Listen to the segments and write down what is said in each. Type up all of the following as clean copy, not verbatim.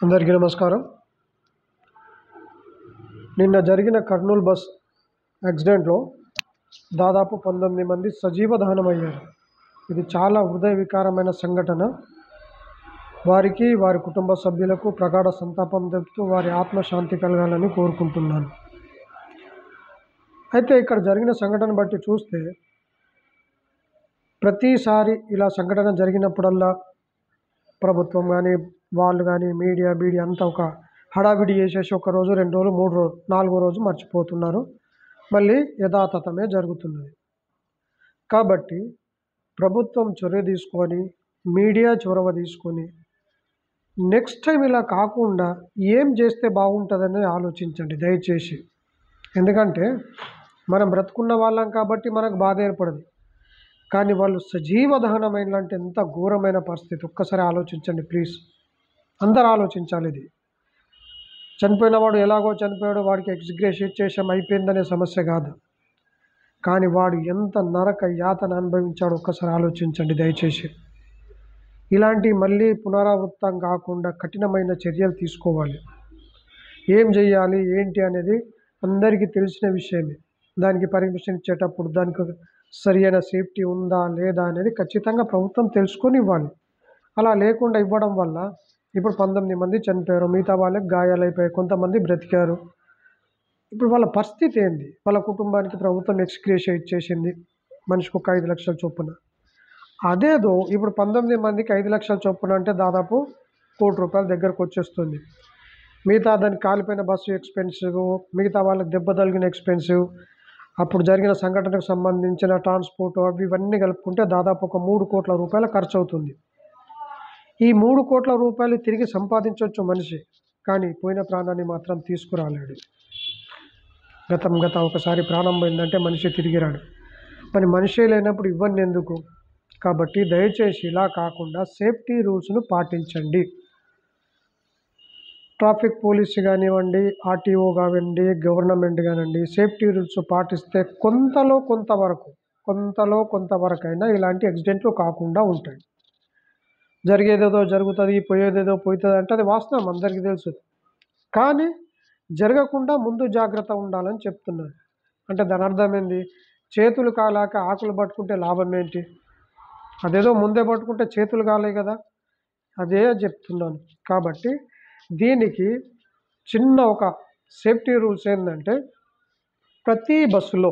అందరికీ నమస్కారం. నిన్న జరిగిన కర్నూలు బస్ యాక్సిడెంట్లో దాదాపు 19 మంది సజీవ దహనమయ్యారు. ఇది చాలా హృదయ వికారమైన సంఘటన. వారికి, వారి కుటుంబ సభ్యులకు ప్రగాఢ సంతాపం తెలుపుతూ వారి ఆత్మశాంతి కలగాలని కోరుకుంటున్నాను. అయితే ఇక్కడ జరిగిన సంఘటన బట్టి చూస్తే ప్రతిసారి ఇలా సంఘటన జరిగినప్పుడల్లా ప్రభుత్వం కానీ, వాళ్ళు కానీ, మీడియా అంతా ఒక హడావిడి చేసేసి ఒక రోజు, 2 రోజులు, 3 రోజులు, 4వ రోజు మర్చిపోతున్నారు. మళ్ళీ యథాతథమే జరుగుతున్నది. కాబట్టి ప్రభుత్వం చొరవ తీసుకొని, మీడియా చొరవ తీసుకొని నెక్స్ట్ టైం ఇలా కాకుండా ఏం చేస్తే బాగుంటుందని ఆలోచించండి దయచేసి. ఎందుకంటే మనం బ్రతుకున్న వాళ్ళం కాబట్టి మనకు బాధ ఏర్పడదు. కానీ వాళ్ళు సజీవ దహనమైనంటే ఎంత ఘోరమైన పరిస్థితి. ఒక్కసారి ఆలోచించండి ప్లీజ్. అందరూ ఆలోచించాలి. ఇది చనిపోయిన వాడు ఎలాగో చనిపోయాడో వాడికి ఎక్స్గ్రేషన్ ఇచ్చేసాం అయిపోయిందనే సమస్య కాదు. కానీ వాడు ఎంత నరక యాతన అనుభవించాడో ఒక్కసారి ఆలోచించండి దయచేసి. ఇలాంటి మళ్ళీ పునరావృతం కాకుండా కఠినమైన చర్యలు తీసుకోవాలి. ఏం చేయాలి ఏంటి అనేది అందరికీ తెలిసిన విషయమే. దానికి పర్మిషన్ ఇచ్చేటప్పుడు దానికి సరైన సేఫ్టీ ఉందా లేదా అనేది ఖచ్చితంగా ప్రభుత్వం తెలుసుకొని ఇవ్వాలి. అలా లేకుండా ఇవ్వడం వల్ల ఇప్పుడు 19 మంది చనిపోయారు, మిగతా వాళ్ళకి గాయాలైపోయాయి, కొంతమంది బ్రతికారు. ఇప్పుడు వాళ్ళ పరిస్థితి ఏంది? వాళ్ళ కుటుంబానికి ప్రభుత్వం ఎక్స్గ్రేషియా ఇచ్చేసింది మనిషికి ఒక 5 లక్షల చొప్పున. అదేదో ఇప్పుడు 19 మందికి 5 లక్షల చొప్పున అంటే దాదాపు ₹1 కోటి దగ్గరకు వచ్చేస్తుంది. మిగతా దానికి కాలిపోయిన బస్సు ఎక్స్పెన్సివ్, మిగతా వాళ్ళకి దెబ్బ తగిలిన ఎక్స్పెన్సివ్, అప్పుడు జరిగిన సంఘటనకు సంబంధించిన ట్రాన్స్పోర్ట్ ఇవన్నీ కలుపుకుంటే దాదాపు ఒక ₹3 కోట్ల ఖర్చు అవుతుంది. ఈ ₹3 కోట్ల తిరిగి సంపాదించవచ్చు మనిషి, కానీ పోయిన ప్రాణాన్ని మాత్రం తీసుకురాలేడు. ఒకసారి ప్రాణం పోయిందంటే మనిషి తిరిగి రాడు. మరి మనిషే లేనప్పుడు ఇవ్వండి ఎందుకు? కాబట్టి దయచేసి ఇలా కాకుండా సేఫ్టీ రూల్స్ను పాటించండి. ట్రాఫిక్ పోలీస్ కానివ్వండి, ఆర్టీఓ కానివ్వండి, గవర్నమెంట్ కానివ్వండి, సేఫ్టీ రూల్స్ పాటిస్తే కొంతలో కొంతవరకైనా ఇలాంటి యాక్సిడెంట్లు కాకుండా ఉంటాయి. జరిగేదేదో జరుగుతుంది, పోయేదేదో పోతుంది అంటే అది వాస్తవం, అందరికీ తెలుసు. కానీ జరగకుండా ముందు జాగ్రత్త ఉండాలని చెప్తున్నాను. అంటే దాని అర్థం ఏంది? చేతులు కాలాక ఆకులు పట్టుకుంటే లాభం ఏంటి? అదేదో ముందే పట్టుకుంటే చేతులు కాలే కదా, అదే చెప్తున్నాను. కాబట్టి దీనికి చిన్న ఒక సేఫ్టీ రూల్స్ ఏంటంటే ప్రతి బస్సులో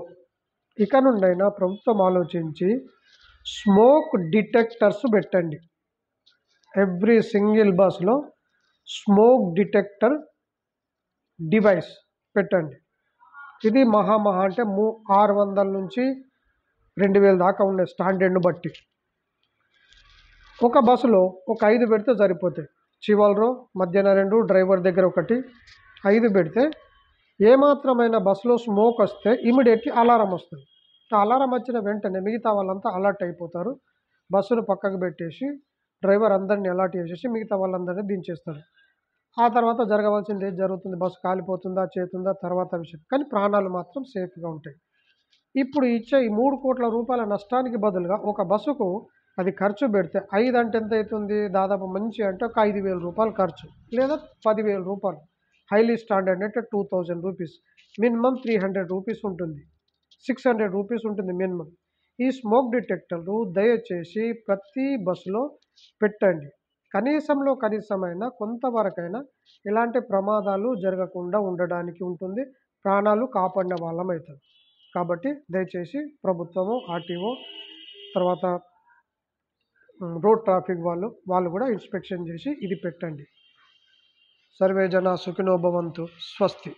ఇక నుండైనా ప్రభుత్వం ఆలోచించి స్మోక్ డిటెక్టర్స్ పెట్టండి. ఎవ్రీ సింగిల్ బస్లో స్మోక్ డిటెక్టర్ డివైస్ పెట్టండి. ఇది మహా అంటే 600 నుంచి 2000 దాకా ఉండే స్టాండర్డ్ను బట్టి. ఒక బస్సులో ఒక 5 పెడితే సరిపోతాయి. చివరిలో మధ్యన 2, డ్రైవర్ దగ్గర 1, 5 పెడితే ఏమాత్రమైన బస్సులో స్మోక్ వస్తే ఇమీడియట్లీ అలారం వస్తుంది. అలారం వచ్చిన వెంటనే మిగతా వాళ్ళంతా అలర్ట్ అయిపోతారు. బస్సును పక్కకు పెట్టేసి డ్రైవర్ అందరినీ అలర్ట్ చేసేసి మిగతా వాళ్ళందరినీ దించేస్తారు. ఆ తర్వాత జరగవలసింది ఏది జరుగుతుంది? బస్సు కాలిపోతుందా చేతుందా తర్వాత విషయం, కానీ ప్రాణాలు మాత్రం సేఫ్గా ఉంటాయి. ఇప్పుడు ఇచ్చే ఈ ₹3 కోట్ల నష్టానికి బదులుగా ఒక బస్సుకు అది ఖర్చు పెడితే 5 అంటే ఎంత అవుతుంది? దాదాపు మంచి అంటే ఒక ₹5,000 ఖర్చు, లేదా ₹10,000. హైలీ స్టాండర్డ్ అంటే ₹2,000, మినిమం ₹300 ఉంటుంది, ₹600 ఉంటుంది మినిమం. ఈ స్మోక్ డిటెక్టర్లు దయచేసి ప్రతి బస్సులో పెట్టండి. కనీసమైనా కొంతవరకైనా ఇలాంటి ప్రమాదాలు జరగకుండా ఉండడానికి ఉంటుంది, ప్రాణాలు కాపాడిన వాళ్ళం అవుతుంది. కాబట్టి దయచేసి ప్రభుత్వము, ఆర్టీఓ, తర్వాత రోడ్ ట్రాఫిక్ వాళ్ళు కూడా ఇన్స్పెక్షన్ చేసి ఇది పెట్టండి. సర్వే జన సుఖినో భవంతు. స్వస్తి.